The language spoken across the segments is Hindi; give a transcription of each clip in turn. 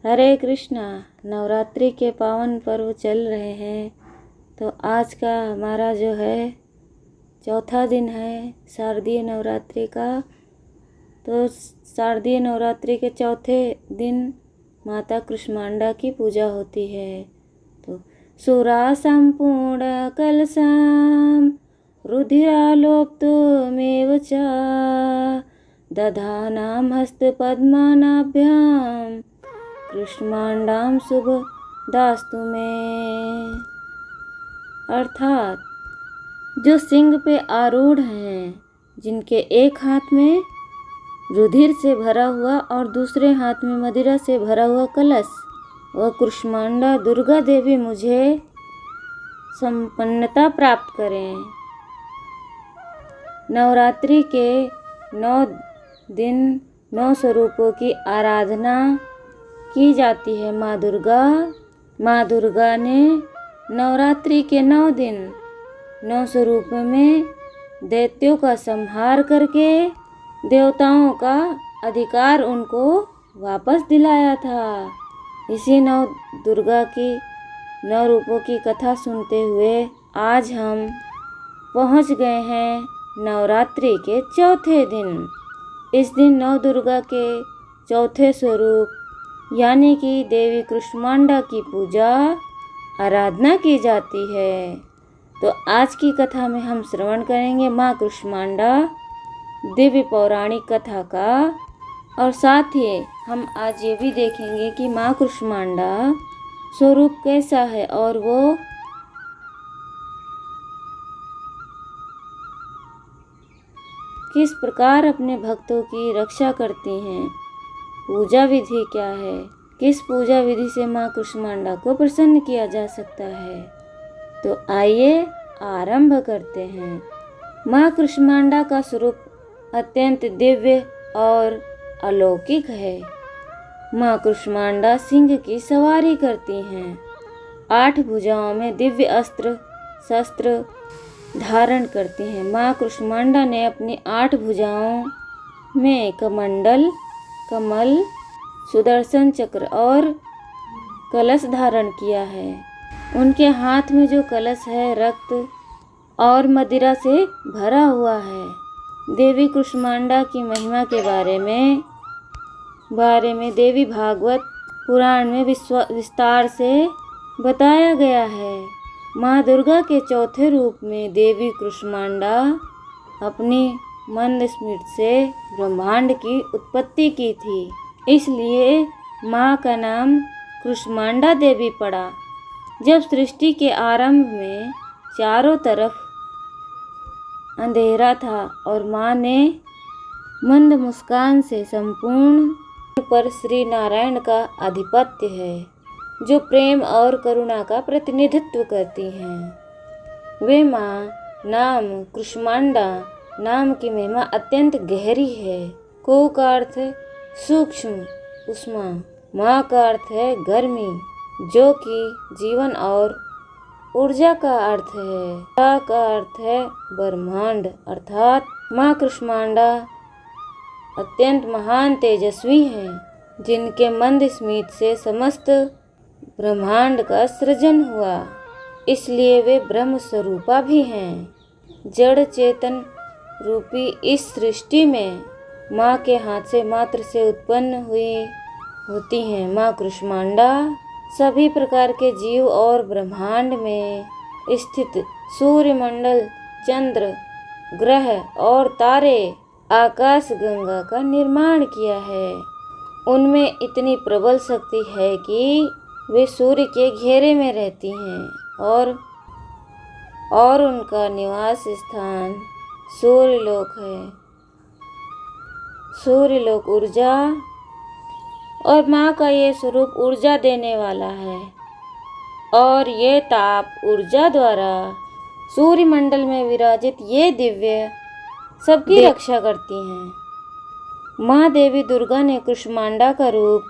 हरे कृष्णा। नवरात्रि के पावन पर्व चल रहे हैं, तो आज का हमारा जो है चौथा दिन है शारदीय नवरात्रि का। तो शारदीय नवरात्रि के चौथे दिन माता कुष्मांडा की पूजा होती है। तो सुरा संपूर्ण कलशाम रुधिरालोप्तमेव च दधानां हस्तपद्मानाभ्यां कुष्मांडां शुभ दास्तु में। अर्थात जो सिंह पे आरूढ़ हैं, जिनके एक हाथ में रुधिर से भरा हुआ और दूसरे हाथ में मदिरा से भरा हुआ कलश, वह कुष्मांडा दुर्गा देवी मुझे संपन्नता प्राप्त करें। नवरात्रि के 9 दिन 9 स्वरूपों की आराधना की जाती है। माँ दुर्गा ने नवरात्रि के 9 दिन 9 स्वरूपों में दैत्यों का संहार करके देवताओं का अधिकार उनको वापस दिलाया था। इसी दुर्गा की 9 रूपों की कथा सुनते हुए आज हम पहुंच गए हैं नवरात्रि के चौथे दिन। इस दिन नौ दुर्गा के चौथे स्वरूप यानी कि देवी कुष्मांडा की पूजा आराधना की जाती है। तो आज की कथा में हम श्रवण करेंगे माँ कुष्मांडा दिव्य पौराणिक कथा का, और साथ ही हम आज ये भी देखेंगे कि माँ कुष्मांडा स्वरूप कैसा है और वो किस प्रकार अपने भक्तों की रक्षा करती हैं। पूजा विधि क्या है, किस पूजा विधि से माँ कुष्मांडा को प्रसन्न किया जा सकता है। तो आइए आरंभ करते हैं। माँ कुष्मांडा का स्वरूप अत्यंत दिव्य और अलौकिक है। माँ कुष्मांडा सिंह की सवारी करती हैं। 8 भुजाओं में दिव्य अस्त्र शस्त्र धारण करती हैं। माँ कुष्मांडा ने अपनी 8 भुजाओं में कमंडल, कमल, सुदर्शन चक्र और कलश धारण किया है। उनके हाथ में जो कलश है रक्त और मदिरा से भरा हुआ है। देवी कुष्मांडा की महिमा के बारे में देवी भागवत पुराण में विस्तार से बताया गया है। माँ दुर्गा के चौथे रूप में देवी कुष्मांडा अपनी मंद स्मृति से ब्रह्मांड की उत्पत्ति की थी, इसलिए माँ का नाम कुष्मांडा देवी पड़ा। जब सृष्टि के आरंभ में चारों तरफ अंधेरा था और माँ ने मंद मुस्कान से संपूर्ण पर श्री नारायण का आधिपत्य है, जो प्रेम और करुणा का प्रतिनिधित्व करती हैं। वे माँ नाम कुष्मांडा नाम की महिमा अत्यंत गहरी है। कु का अर्थ है सूक्ष्म उष्मा, माँ का अर्थ है गर्मी, जो कि जीवन और ऊर्जा का अर्थ है। ता का अर्थ है ब्रह्मांड, अर्थात माँ कुष्मांडा अत्यंत महान तेजस्वी हैं, जिनके मंद स्मित से समस्त ब्रह्मांड का सृजन हुआ, इसलिए वे ब्रह्म स्वरूपा भी हैं। जड़ चेतन रूपी इस सृष्टि में माँ के हाथ से मात्र से उत्पन्न होती हैं। माँ कुष्मांडा सभी प्रकार के जीव और ब्रह्मांड में स्थित सूर्यमंडल, चंद्र, ग्रह और तारे, आकाश गंगा का निर्माण किया है। उनमें इतनी प्रबल शक्ति है कि वे सूर्य के घेरे में रहती हैं और उनका निवास स्थान सूर्यलोक है। सूर्यलोक ऊर्जा और माँ का ये स्वरूप ऊर्जा देने वाला है, और ये ताप ऊर्जा द्वारा सूर्यमंडल में विराजित ये दिव्य सबकी रक्षा करती हैं। माँ देवी दुर्गा ने कुष्मांडा का रूप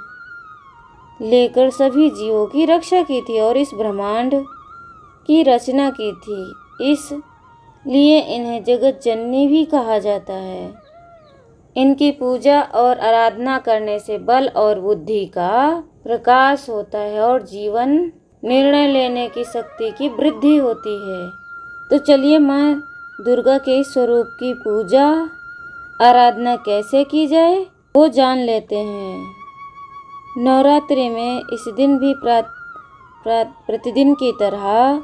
लेकर सभी जीवों की रक्षा की थी और इस ब्रह्मांड की रचना की थी। इसलिए इन्हें जगत जननी भी कहा जाता है। इनकी पूजा और आराधना करने से बल और बुद्धि का प्रकाश होता है और जीवन निर्णय लेने की शक्ति की वृद्धि होती है। तो चलिए माँ दुर्गा के इस स्वरूप की पूजा आराधना कैसे की जाए वो जान लेते हैं। नवरात्रि में इस दिन भी प्रतिदिन की तरह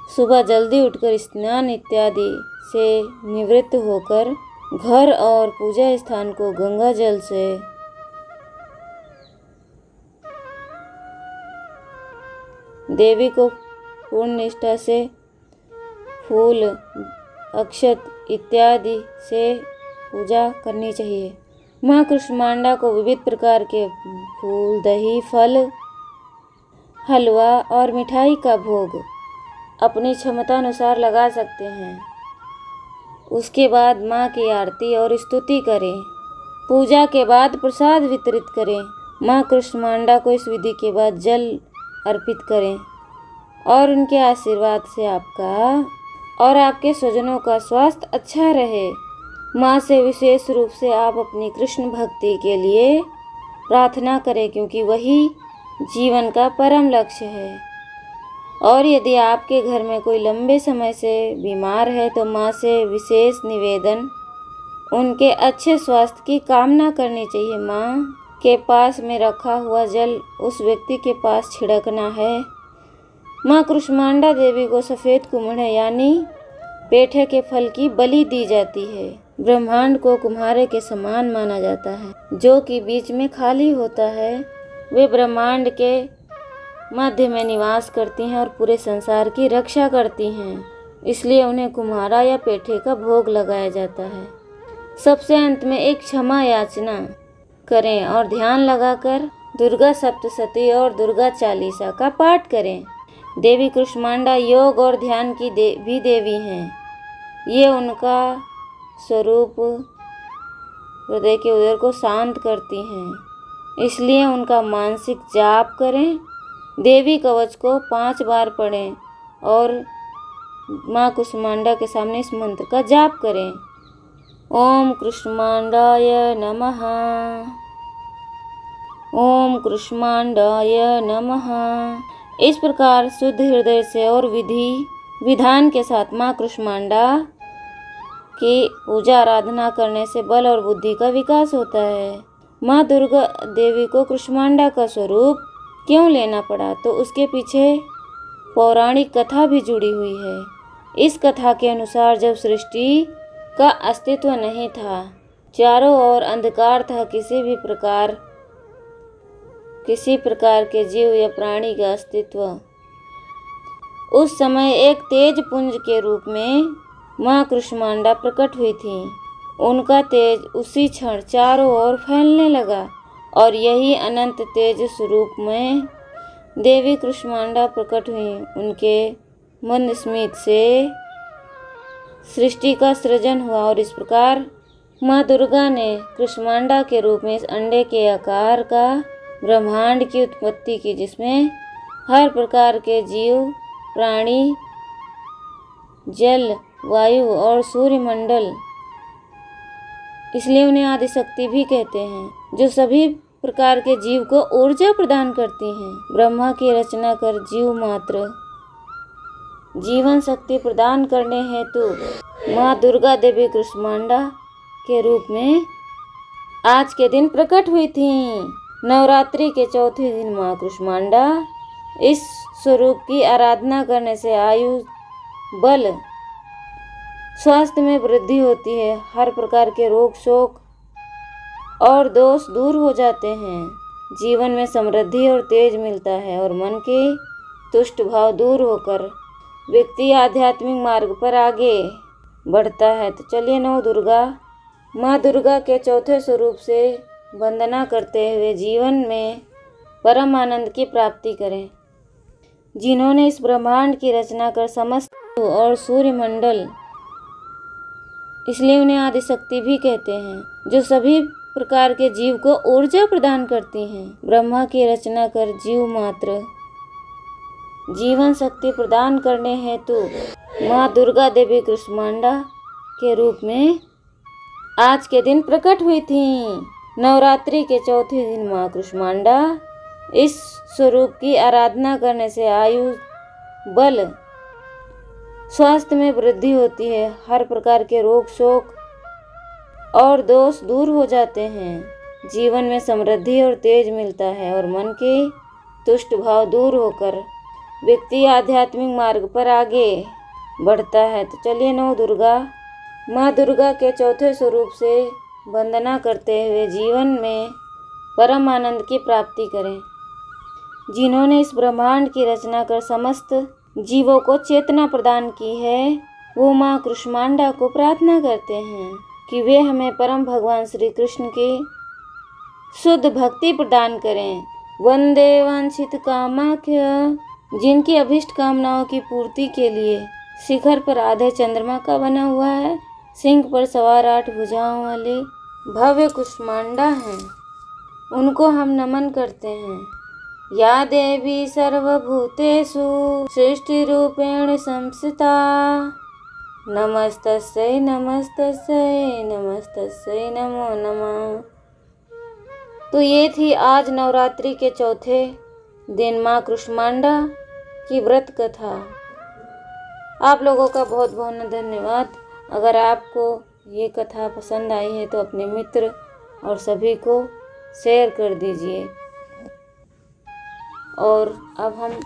सुबह जल्दी उठकर स्नान इत्यादि से निवृत्त होकर घर और पूजा स्थान को गंगा जल से देवी को पूर्ण निष्ठा से फूल अक्षत इत्यादि से पूजा करनी चाहिए। माँ कुष्मांडा को विविध प्रकार के फूल, दही, फल, हलवा और मिठाई का भोग अपनी क्षमता अनुसार लगा सकते हैं। उसके बाद माँ की आरती और स्तुति करें। पूजा के बाद प्रसाद वितरित करें। माँ कुष्मांडा को इस विधि के बाद जल अर्पित करें और उनके आशीर्वाद से आपका और आपके स्वजनों का स्वास्थ्य अच्छा रहे। माँ से विशेष रूप से आप अपनी कृष्ण भक्ति के लिए प्रार्थना करें, क्योंकि वही जीवन का परम लक्ष्य है। और यदि आपके घर में कोई लंबे समय से बीमार है तो माँ से विशेष निवेदन उनके अच्छे स्वास्थ्य की कामना करनी चाहिए। माँ के पास में रखा हुआ जल उस व्यक्ति के पास छिड़कना है। माँ कुष्मांडा देवी को सफ़ेद कुम्हड़े यानी पेठे के फल की बलि दी जाती है। ब्रह्मांड को कुम्हारे के समान माना जाता है, जो कि बीच में खाली होता है। वे ब्रह्मांड के मध्य में निवास करती हैं और पूरे संसार की रक्षा करती हैं, इसलिए उन्हें कुम्हारा या पेठे का भोग लगाया जाता है। सबसे अंत में एक क्षमा याचना करें और ध्यान लगाकर दुर्गा सप्तशती और दुर्गा चालीसा का पाठ करें। देवी कुष्मांडा योग और ध्यान की भी देवी हैं। ये उनका स्वरूप हृदय के उदर को शांत करती हैं, इसलिए उनका मानसिक जाप करें। देवी कवच को 5 बार पढ़ें और माँ कुष्मांडा के सामने इस मंत्र का जाप करें। ओम कुष्मांडाय नमः, ओम कुष्मांडाय नमः। इस प्रकार शुद्ध हृदय से और विधि विधान के साथ माँ कुष्मांडा की पूजा आराधना करने से बल और बुद्धि का विकास होता है। माँ दुर्गा देवी को कुष्मांडा का स्वरूप क्यों लेना पड़ा, तो उसके पीछे पौराणिक कथा भी जुड़ी हुई है। इस कथा के अनुसार जब सृष्टि का अस्तित्व नहीं था, चारों ओर अंधकार था, किसी प्रकार के जीव या प्राणी का अस्तित्व, उस समय एक तेज पुंज के रूप में माँ कुष्मांडा प्रकट हुई थी। उनका तेज उसी क्षण चारों ओर फैलने लगा और यही अनंत तेज स्वरूप में देवी कुष्मांडा प्रकट हुई। उनके मंद स्मित से सृष्टि का सृजन हुआ और इस प्रकार माँ दुर्गा ने कुष्मांडा के रूप में इस अंडे के आकार का ब्रह्मांड की उत्पत्ति की, जिसमें हर प्रकार के जीव, प्राणी, जल, वायु और सूर्यमंडल, इसलिए उन्हें आदिशक्ति भी कहते हैं, जो सभी प्रकार के जीव को ऊर्जा प्रदान करती हैं। ब्रह्मा की रचना कर जीव मात्र जीवन शक्ति प्रदान करने हेतु माँ दुर्गा देवी कुष्मांडा के रूप में आज के दिन प्रकट हुई थी। नवरात्रि के चौथे दिन माँ कुष्मांडा इस स्वरूप की आराधना करने से आयु, बल, स्वास्थ्य में वृद्धि होती है। हर प्रकार के रोग, शोक और दोष दूर हो जाते हैं। जीवन में समृद्धि और तेज मिलता है और मन के तुष्ट भाव दूर होकर व्यक्ति आध्यात्मिक मार्ग पर आगे बढ़ता है। तो चलिए माँ दुर्गा के चौथे स्वरूप से वंदना करते हुए जीवन में परम आनंद की प्राप्ति करें। जिन्होंने इस ब्रह्मांड की रचना कर समस्त और सूर्यमंडल, इसलिए उन्हें आदिशक्ति भी कहते हैं, जो सभी प्रकार के जीव को ऊर्जा प्रदान करती हैं। ब्रह्मा की रचना कर जीव मात्र जीवन शक्ति प्रदान करने हेतु माँ दुर्गा देवी कुष्मांडा के रूप में आज के दिन प्रकट हुई थी। नवरात्रि के चौथे दिन माँ कुष्मांडा, इस स्वरूप की आराधना करने से आयु, बल, स्वास्थ्य में वृद्धि होती है। हर प्रकार के रोग, शोक और दोष दूर हो जाते हैं। जीवन में समृद्धि और तेज मिलता है और मन के तुष्ट भाव दूर होकर व्यक्ति आध्यात्मिक मार्ग पर आगे बढ़ता है। तो चलिए नौ दुर्गा, माँ दुर्गा के चौथे स्वरूप से वंदना करते हुए जीवन में परम आनंद की प्राप्ति करें। जिन्होंने इस ब्रह्मांड की रचना कर समस्त जीवों को चेतना प्रदान की है, वो माँ कुष्मांडा को प्रार्थना करते हैं कि वे हमें परम भगवान श्री कृष्ण की शुद्ध भक्ति प्रदान करें। वंदे वांछित कामाख्य, जिनकी अभिष्ट कामनाओं की पूर्ति के लिए शिखर पर आधे चंद्रमा का बना हुआ है, सिंह पर सवार 8 भुजाओं वाले भव्य कुष्मांडा हैं, उनको हम नमन करते हैं। या देवी सर्वभूतेषु सृष्टिरूपेण संस्थिता, नमस्तस्यै नमस्तस्यै नमस्तस्यै नमो नमः। तो ये थी आज नवरात्रि के चौथे दिन माँ कुष्मांडा की व्रत कथा। आप लोगों का बहुत बहुत धन्यवाद। अगर आपको ये कथा पसंद आई है तो अपने मित्र और सभी को शेयर कर दीजिए। और अब हम